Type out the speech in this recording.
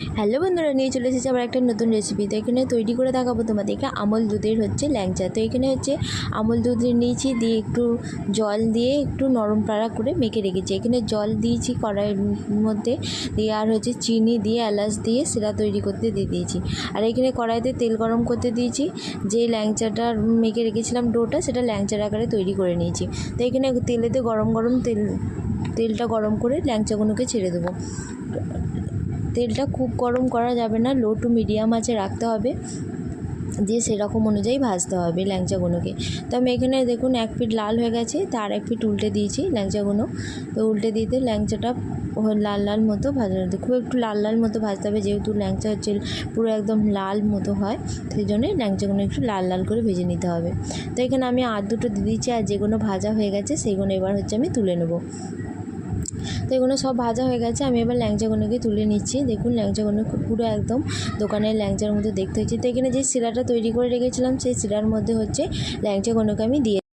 Hello বন্ধুরা, নিয়ে চলে এসেছি আবার একটা নতুন রেসিপি। তো এখানে তৈরি করে দেখাবো তোমাদেরকে আমল দুধের ল্যাংচা। তো এখানে আমল দুধ নিয়েছি, দিয়ে একটু জল দিয়ে একটু নরম পাড়া করে মেখে রেখেছি। এখানে জল দিয়েছি কড়াইয়ের মধ্যে, দিয়ে আর চিনি দিয়ে এলাচ দিয়ে সেটা তৈরি করতে দিয়ে দিয়েছি। আর এখানে কড়াইতে তেল গরম করতে দিয়েছি। যে ল্যাংচাটা মেখে রেখেছিলাম ডোটা, সেটা ল্যাংচার আকারে তৈরি করে নিয়েছি। তো এখানে তেলেতে গরম তেলটা গরম করে ল্যাংচাগুলোকে ছেড়ে দেবো। তেলটা খুব গরম করা যাবে না, লো টু মিডিয়াম আঁচে রাখতে হবে, দিয়ে সেরকম অনুযায়ী ভাজতে হবে ল্যাংচাগুলোকে। তো আমি এখানে দেখুন এক পিঠ লাল হয়ে গেছে, তার এক পিঠ উল্টে দিয়েছি ল্যাংচাগুলো। তো উল্টে দিতে ল্যাংচাটা লাল লাল মতো ভাজা হতে, খুব একটু লাল লাল মতো ভাজতে হবে, যেহেতু ল্যাংচা পুরো একদম লাল মতো হয়, সেই জন্যে ল্যাংচাগুলো একটু লাল লাল করে ভেজে নিতে হবে। তো এখানে আমি আর দুটো দিয়ে দিচ্ছি, আর যেগুলো ভাজা হয়ে গেছে সেইগুলো এবার আমি তুলে নেবো। তো এগুলো সব ভাজা হয়ে গেছে, আমি এবার ল্যাংচাগুলোকে তুলে নিচ্ছি। দেখুন ল্যাংচাগুলো পুরো একদম দোকানের ল্যাংচার মতো দেখতে হচ্ছে। তো এখানে যে শিরাটা তৈরি করে রেখেছিলাম, সেই শিরার মধ্যে ল্যাংচাগুলোকে আমি দিয়ে